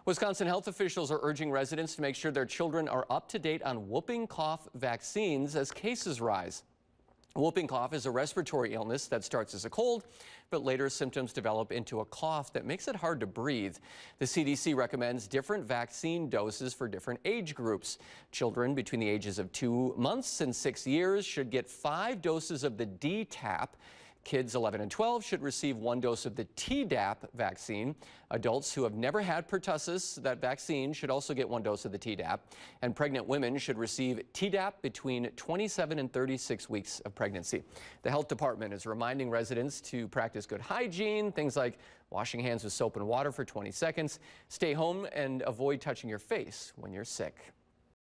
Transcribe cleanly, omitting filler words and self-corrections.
Wisconsin health officials are urging residents to make sure their children are up to date on whooping cough vaccines as cases rise. Whooping cough is a respiratory illness that starts as a cold, but later symptoms develop into a cough that makes it hard to breathe. The CDC recommends different vaccine doses for different age groups. Children between the ages of 2 months and 6 years should get 5 doses of the DTaP. Kids 11 and 12 should receive 1 dose of the Tdap vaccine. Adults who have never had pertussis, that vaccine, should also get 1 dose of the Tdap. And pregnant women should receive Tdap between 27 and 36 weeks of pregnancy. The health department is reminding residents to practice good hygiene, things like washing hands with soap and water for 20 seconds, stay home, and avoid touching your face when you're sick.